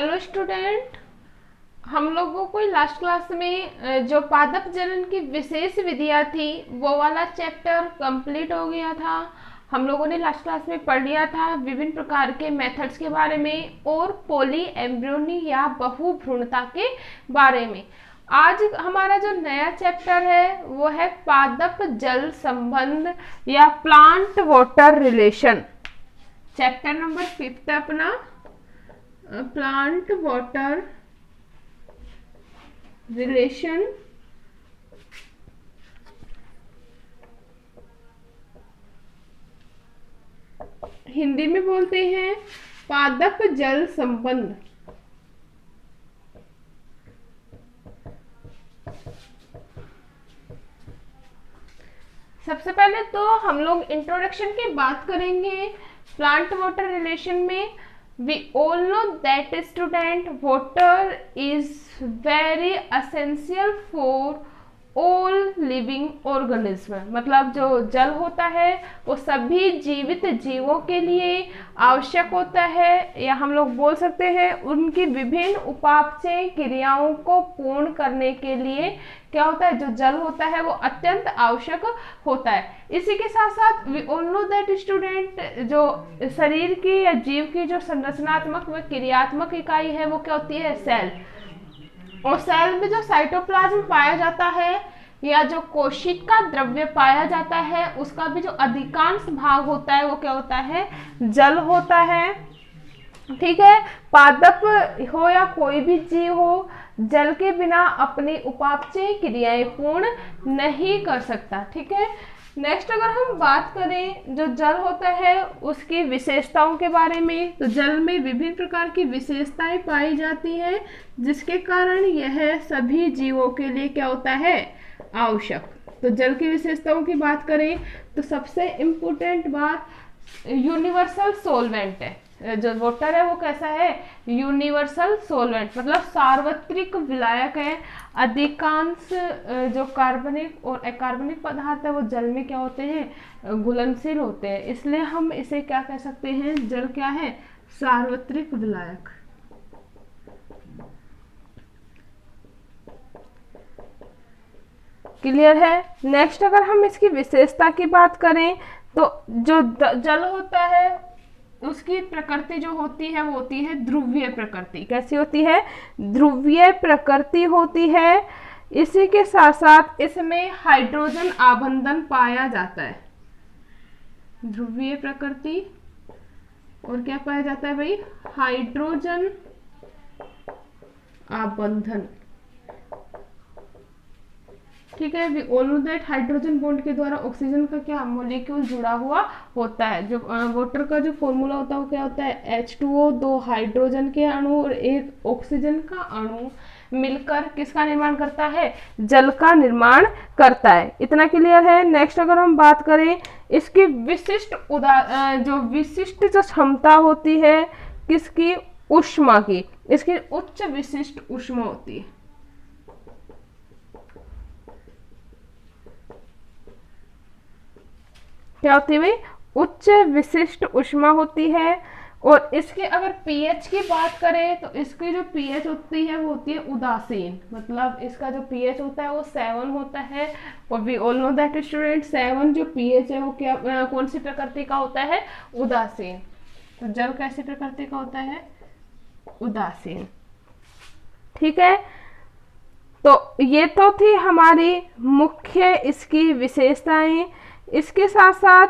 Hello student, हम लोगों को लास्ट क्लास में जो पादप जनन की विशेष विधियां थी वो वाला चैप्टर कंप्लीट हो गया था। हम लोगों ने लास्ट क्लास में पढ़ लिया था विभिन्न प्रकार के मेथड्स के बारे में और पॉली एम्ब्रियोनी या बहुभ्रूणता के बारे में। आज हमारा जो नया चैप्टर है वो है पादप जल संबंध या plant water relation. Chapter number 5 अपना प्लांट वाटर रिलेशन। हिंदी में बोलते हैं पादप जल संबंध। सबसे पहले तो हम लोग इंट्रोडक्शन की बात करेंगे प्लांट वाटर रिलेशन में। We all know that student water is very essential for all living organism। मतलब जो जल होता है वो सभी जीवित जीवों के लिए आवश्यक होता है, या हम लोग बोल सकते हैं उनकी विभिन्न उपापचय क्रियाओं को पूर्ण करने के लिए क्या होता है, जो जल होता है वो अत्यंत आवश्यक होता है। इसी के साथ साथ we all know that student, जो शरीर की या जीव की जो संरचनात्मक व क्रियात्मक इकाई है वो क्या होती है, सेल। और सेल में जो साइटोप्लाज्म पाया जाता है या जो कोशिका द्रव्य पाया जाता है उसका भी जो अधिकांश भाग होता है वो क्या होता है, जल होता है। ठीक है, पादप हो या कोई भी जीव हो, जल के बिना अपनी उपापचय क्रियाएं पूर्ण नहीं कर सकता। ठीक है, नेक्स्ट अगर हम बात करें जो जल होता है उसकी विशेषताओं के बारे में, तो जल में विभिन्न प्रकार की विशेषताएं पाई जाती हैं जिसके कारण यह सभी जीवों के लिए क्या होता है, आवश्यक। तो जल की विशेषताओं की बात करें तो सबसे इम्पोर्टेंट बात यूनिवर्सल सोलवेंट है। जो वाटर है वो कैसा है, यूनिवर्सल सोलवेंट, मतलब सार्वत्रिक विलायक है। अधिकांश जो कार्बनिक और अकार्बनिक पदार्थ है वो जल में क्या होते हैं, घुलनशील होते हैं। इसलिए हम इसे क्या कह सकते हैं, जल क्या है, सार्वत्रिक विलायक। क्लियर है। नेक्स्ट अगर हम इसकी विशेषता की बात करें तो जो जल होता है उसकी प्रकृति जो होती है वो होती है ध्रुवीय प्रकृति। कैसी होती है, ध्रुवीय प्रकृति होती है। इसी के साथ साथ इसमें हाइड्रोजन आबंधन पाया जाता है। ध्रुवीय प्रकृति और क्या पाया जाता है भाई, हाइड्रोजन आबंधन। ठीक है, we all know that hydrogen bond के द्वारा ऑक्सीजन का क्या मॉलिक्यूल जुड़ा हुआ होता है। जो वाटर का जो फॉर्मूला होता है वो क्या होता है, H2O, 2 हाइड्रोजन के अणु और 1 ऑक्सीजन का अणु मिलकर किसका निर्माण करता है, जल का निर्माण करता है। इतना क्लियर है। नेक्स्ट अगर हम बात करें इसकी विशिष्ट विशिष्ट जो क्षमता होती है किसकी, ऊष्मा की। इसकी उच्च विशिष्ट ऊष्मा होती है। क्या होती है भाई, उच्च विशिष्ट ऊष्मा होती है। और इसके अगर पीएच की बात करें तो इसकी जो पीएच होती है वो होती है उदासीन। मतलब इसका जो पीएच होता है वो 7 होता है। और we all know that student 7 जो पीएच है वो क्या कौन सी प्रकृति का होता है, उदासीन। तो जल कैसी प्रकृति का होता है, उदासीन। ठीक है, तो ये तो थी हमारी मुख्य इसकी विशेषताएं। इसके साथ साथ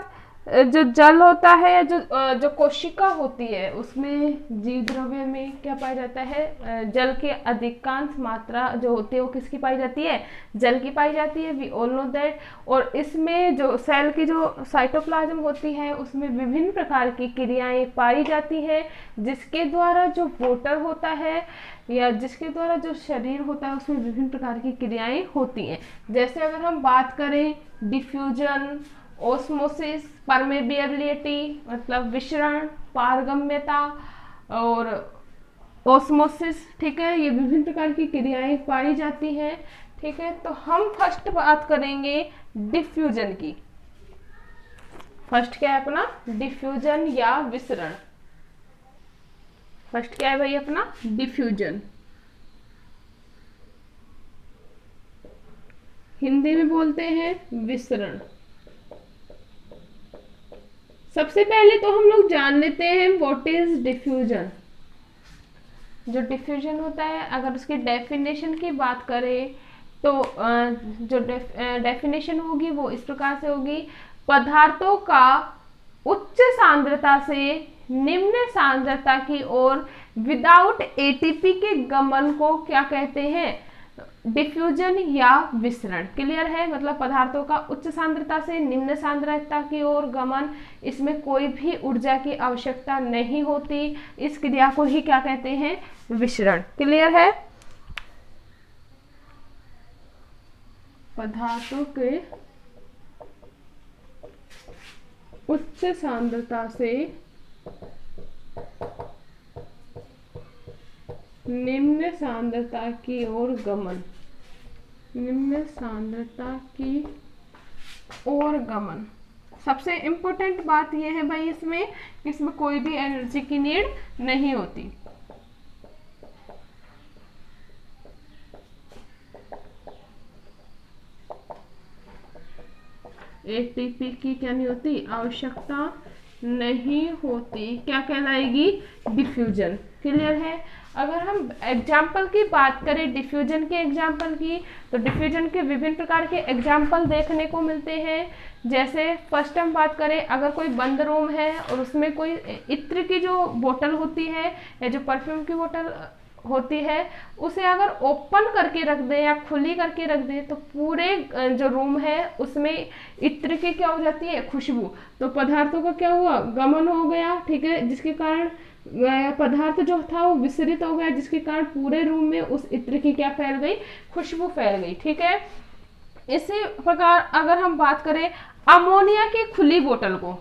जो जल होता है, जो कोशिका होती है उसमें जीव द्रव्य में क्या पाया जाता है, जल की अधिकांश मात्रा जो होती है वो किसकी पाई जाती है, जल की पाई जाती है। We all know that. और इसमें जो सेल की जो साइटोप्लाज्म होती है उसमें विभिन्न प्रकार की क्रियाएं पाई जाती है जिसके द्वारा जो वाटर होता है या जिसके द्वारा जो शरीर होता है उसमें विभिन्न प्रकार की क्रियाएं होती हैं। जैसे अगर हम बात करें डिफ्यूजन, ओस्मोसिस, परमेबिलिटी मतलब विसरण, पारगम्यता और ओस्मोसिस। ठीक है, ये विभिन्न प्रकार की क्रियाएं पाई जाती हैं। ठीक है, तो हम फर्स्ट बात करेंगे डिफ्यूजन की। फर्स्ट क्या है अपना, डिफ्यूजन या विसरण। फर्स्ट क्या है भाई अपना डिफ्यूजन, हिंदी में बोलते हैं विसरण। सबसे पहले तो हम लोग जान लेते हैं व्हाट इज डिफ्यूजन। जो डिफ्यूजन होता है अगर उसकी डेफिनेशन की बात करें तो जो डेफिनेशन होगी वो इस प्रकार से होगी, पदार्थों का उच्च सांद्रता से निम्न सांद्रता की ओर विदाउट एटीपी के गमन को क्या कहते हैं, डिफ्यूजन या विसरण। क्लियर है, मतलब पदार्थों का उच्च सांद्रता से निम्न सांद्रता की ओर गमन, इसमें कोई भी ऊर्जा की आवश्यकता नहीं होती, इस क्रिया को ही क्या कहते हैं, विसरण। क्लियर है, पदार्थों के उच्च सांद्रता से निम्न सांद्रता की ओर गमन, निम्न सांद्रता की ओर गमन। सबसे इम्पोर्टेंट बात यह है भाई इसमें, इसमें कोई भी एनर्जी की नीड नहीं होती। एटीपी की क्या नहीं होती, आवश्यकता नहीं होती, क्या कहलाएगी, डिफ्यूजन। क्लियर है, अगर हम एग्जाम्पल की बात करें डिफ्यूजन के एग्जाम्पल की, तो डिफ्यूजन के विभिन्न प्रकार के एग्जाम्पल देखने को मिलते हैं। जैसे फर्स्ट हम बात करें, अगर कोई बंद रूम है और उसमें कोई इत्र की जो बोतल होती है या जो परफ्यूम की बोतल होती है, उसे अगर ओपन करके रख दें या खुली करके रख दें तो पूरे जो रूम है उसमें इत्र की क्या हो जाती है, खुशबू। तो पदार्थों का क्या हुआ, गमन हो गया, ठीक है, जिसके कारण पदार्थ जो था वो विसरित हो गया, जिसके कारण पूरे रूम में उस इत्र की क्या फैल गई, खुशबू फैल गई। ठीक है, इसी प्रकार अगर हम बात करें अमोनिया की खुली बोतल को,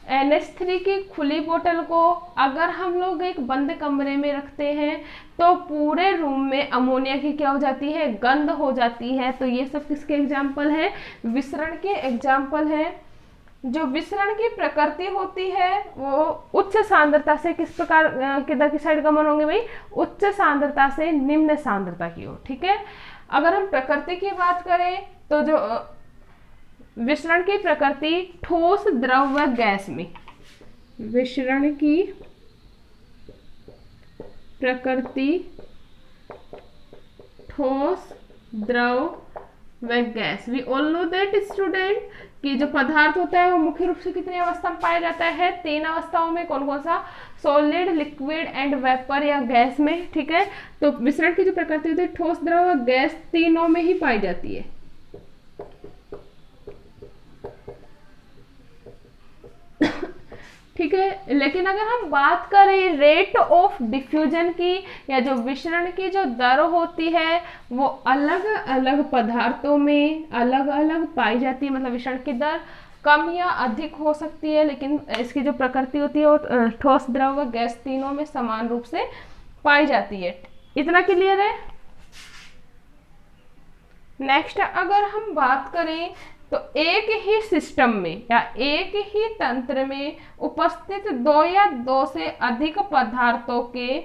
NH3 की खुली बोतल को अगर हम लोग एक बंद कमरे में रखते हैं तो पूरे रूम में अमोनिया की क्या हो जाती है, गंध हो जाती है। तो ये सब किसके एग्जाम्पल है, विसरण के एग्जाम्पल है। जो विसरण की प्रकृति होती है वो उच्च सांद्रता से किस प्रकार किधर की साइड गमन होंगे भाई, उच्च सांद्रता से निम्न सांद्रता की ओर। ठीक है, अगर हम प्रकृति की बात करें तो जो विसरण की प्रकृति ठोस द्रव व गैस में, विसरण की प्रकृति ठोस द्रव व gas. We all know that student कि जो पदार्थ होता है वो मुख्य रूप से कितनी अवस्था में पाया जाता है, 3 अवस्थाओं में। कौन कौन सा, सॉलिड, लिक्विड एंड वेपर या गैस में। ठीक है, तो विसरण की जो प्रकृति होती है ठोस द्रव व गैस तीनों में ही पाई जाती है। ठीक है, लेकिन अगर हम बात करें रेट ऑफ डिफ्यूजन की या जो विसरण की जो दर होती है वो अलग अलग पदार्थों में अलग अलग पाई जाती है। मतलब विसरण की दर कम या अधिक हो सकती है, लेकिन इसकी जो प्रकृति होती है वो ठोस, द्रव व गैस तीनों में समान रूप से पाई जाती है। इतना क्लियर है। नेक्स्ट अगर हम बात करें तो एक ही सिस्टम में या एक ही तंत्र में उपस्थित 2 या 2 से अधिक पदार्थों के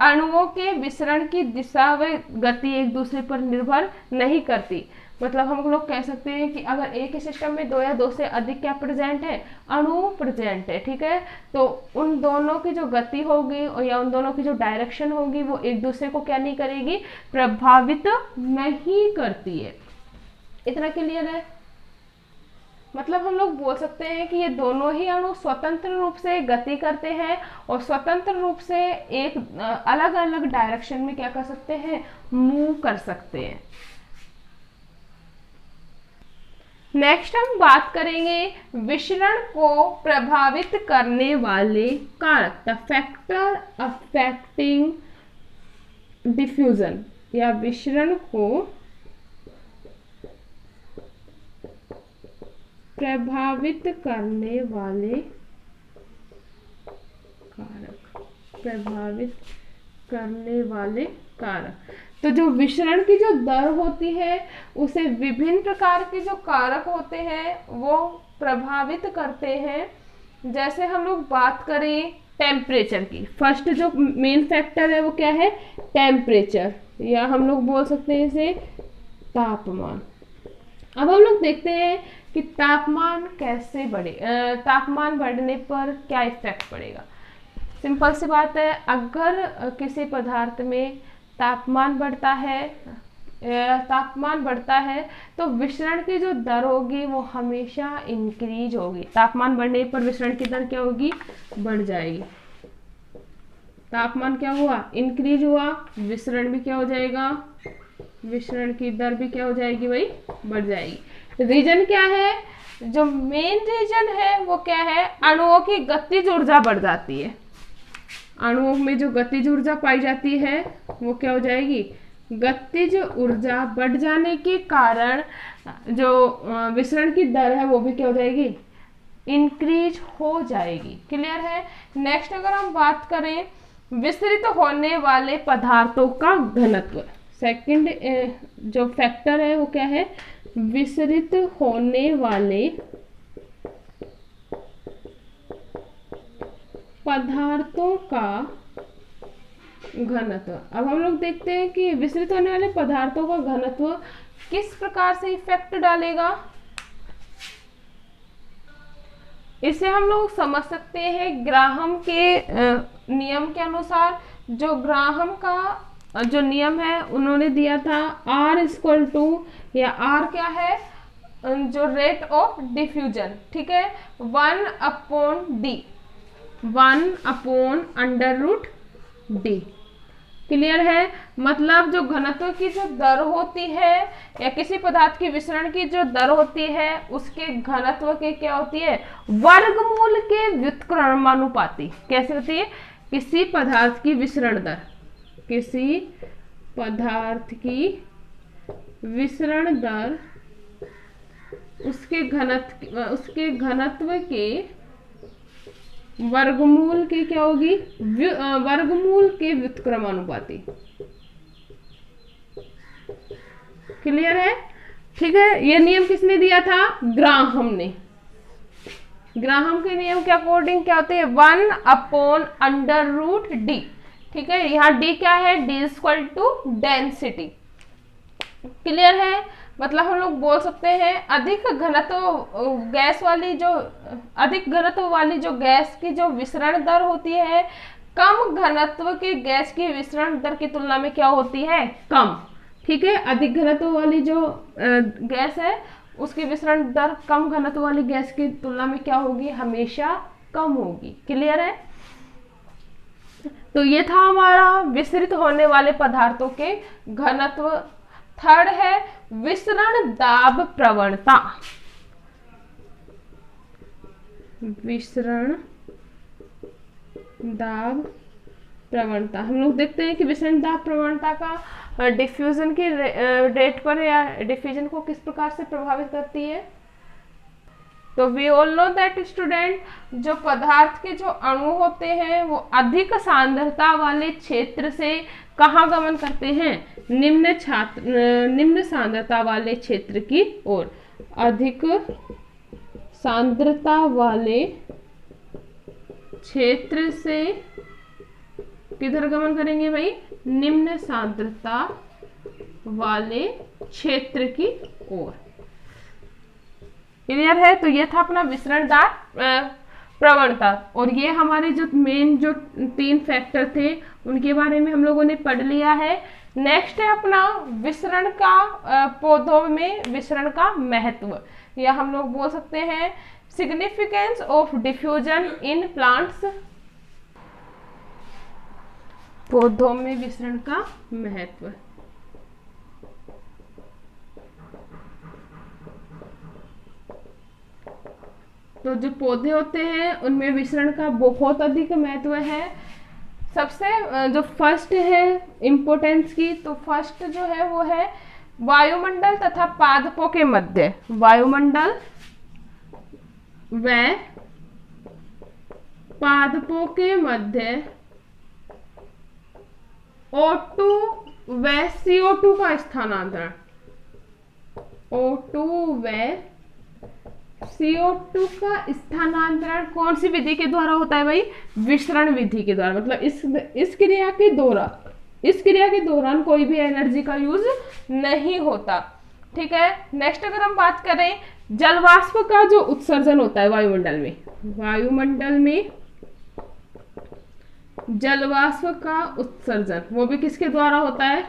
अणुओं के विसरण की दिशा व गति एक दूसरे पर निर्भर नहीं करती। मतलब हम लोग कह सकते हैं कि अगर एक ही सिस्टम में 2 या 2 से अधिक क्या प्रेजेंट है, अणु प्रेजेंट है। ठीक है, तो उन दोनों की जो गति होगी या उन दोनों की जो डायरेक्शन होगी वो एक दूसरे को क्या नहीं करेगी, प्रभावित नहीं करती है। इतना क्लियर है। मतलब हम लोग बोल सकते हैं कि ये दोनों ही अणु स्वतंत्र रूप से गति करते हैं और स्वतंत्र रूप से एक अलग अलग डायरेक्शन में क्या कर सकते हैं, मूव कर सकते हैं। नेक्स्ट हम बात करेंगे विसरण को प्रभावित करने वाले कारक, द फैक्टर अफेक्टिंग डिफ्यूजन, या विसरण को प्रभावित करने वाले कारक, प्रभावित करने वाले कारक। तो जो विसरण की जो दर होती है उसे विभिन्न प्रकार के जो कारक होते हैं वो प्रभावित करते हैं। जैसे हम लोग बात करें टेम्परेचर की। फर्स्ट जो मेन फैक्टर है वो क्या है, टेम्परेचर, या हम लोग बोल सकते हैं इसे तापमान। अब हम लोग देखते हैं कि तापमान कैसे बढ़े, तापमान बढ़ने पर क्या इफेक्ट पड़ेगा। सिंपल सी बात है, अगर किसी पदार्थ में तापमान बढ़ता है तो विसरण की जो दर होगी वो हमेशा इंक्रीज होगी। तापमान बढ़ने पर विसरण की दर क्या होगी, बढ़ जाएगी। तापमान क्या हुआ, इंक्रीज हुआ, विसरण भी क्या हो जाएगा, विसरण की दर भी क्या हो जाएगी भाई, बढ़ जाएगी। रीजन क्या है, जो मेन रीजन है वो क्या है, अणुओं की गतिज ऊर्जा बढ़ जाती है। अणुओं में जो गतिज ऊर्जा पाई जाती है वो क्या हो जाएगी, गतिज ऊर्जा बढ़ जाने के कारण जो विसरण की दर है वो भी क्या हो जाएगी, इंक्रीज हो जाएगी। क्लियर है। नेक्स्ट अगर हम बात करें विसरित होने वाले पदार्थों का घनत्व, सेकंड जो फैक्टर है वो क्या है, विसरित होने वाले पदार्थों का घनत्व। अब हम लोग देखते हैं कि विसरित होने वाले पदार्थों का घनत्व किस प्रकार से इफेक्ट डालेगा। इसे हम लोग समझ सकते हैं ग्राहम के नियम के अनुसार। जो ग्राहम का जो नियम है उन्होंने दिया था R इक्वल टू, या R क्या है, जो रेट ऑफ डिफ्यूजन, ठीक है, 1/d, 1/√d। क्लियर है। मतलब जो घनत्व की जो दर होती है या किसी पदार्थ की विसरण की जो दर होती है उसके घनत्व के क्या होती है, वर्गमूल के व्युत्क्रमानुपाती। कैसे होती है, किसी पदार्थ की विसरण दर, किसी पदार्थ की विसरण दर उसके घनत्व के वर्गमूल के क्या होगी, वर्गमूल के व्युत्क्रमानुपाती। क्लियर है। ठीक है, ये नियम किसने दिया था, ग्राहम ने। ग्राहम के नियम के अकॉर्डिंग क्या होते हैं, 1/√d। ठीक है, यहाँ d क्या है, d equal to density. Clear है। मतलब हम लोग बोल सकते हैं अधिक घनत्व वाली जो गैस की जो विसरण दर होती है कम घनत्व की गैस की विसरण दर की तुलना में क्या होती है, कम। ठीक है, अधिक घनत्व वाली जो गैस है उसकी विसरण दर कम घनत्व वाली गैस की तुलना में क्या होगी, हमेशा कम होगी। क्लियर है। तो ये था हमारा विसरित होने वाले पदार्थों के घनत्व। थर्ड है विसरण दाब प्रवणता। विसरण दाब प्रवणता, हम लोग देखते हैं कि विसरण दाब प्रवणता का डिफ्यूजन की रेट पर या डिफ्यूजन को किस प्रकार से प्रभावित करती है। तो we all know that student, जो पदार्थ के जो अणु होते हैं वो अधिक सांद्रता वाले क्षेत्र से कहाँ गमन करते हैं, निम्न सांद्रता वाले क्षेत्र की ओर। अधिक सांद्रता वाले क्षेत्र से किधर गमन करेंगे भाई, निम्न सांद्रता वाले क्षेत्र की ओर। क्लियर है। तो ये था अपना विसरण दाब प्रवणता। और ये हमारे जो मेन जो 3 फैक्टर थे उनके बारे में हम लोगों ने पढ़ लिया है। नेक्स्ट है अपना विसरण का पौधों में विसरण का महत्व, या हम लोग बोल सकते हैं significance of diffusion in plants. पौधों में विसरण का महत्व। तो जो पौधे होते हैं उनमें विसरण का बहुत अधिक महत्व है। सबसे जो फर्स्ट है इम्पोर्टेंस की, तो फर्स्ट जो है वो है वायुमंडल तथा पादपों के मध्य, वायुमंडल व पादपों के मध्य O2 व CO2 का स्थानांतरण, O2 व CO2 का स्थानांतरण कौन सी विधि के द्वारा होता है भाई? विसरण विधि के द्वारा। मतलब इस क्रिया के दौरान कोई भी एनर्जी का यूज नहीं होता। ठीक है, नेक्स्ट अगर हम बात करें जलवाष्प का जो उत्सर्जन होता है वायुमंडल में जलवाष्प का उत्सर्जन वो भी किसके द्वारा होता है?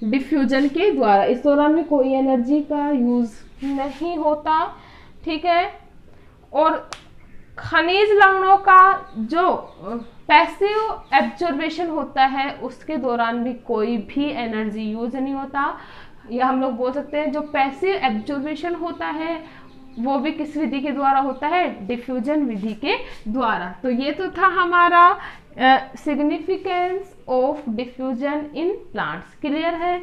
डिफ्यूजन के द्वारा। इस दौरान में कोई एनर्जी का यूज नहीं होता। ठीक है, और खनिज लवणों का जो पैसिव एब्जॉर्बेशन होता है उसके दौरान भी कोई भी एनर्जी यूज नहीं होता, या हम लोग बोल सकते हैं जो पैसिव एब्जॉर्बेशन होता है वो भी किस विधि के द्वारा होता है? डिफ्यूजन विधि के द्वारा। तो ये तो था हमारा significance of diffusion in plants. Clear है?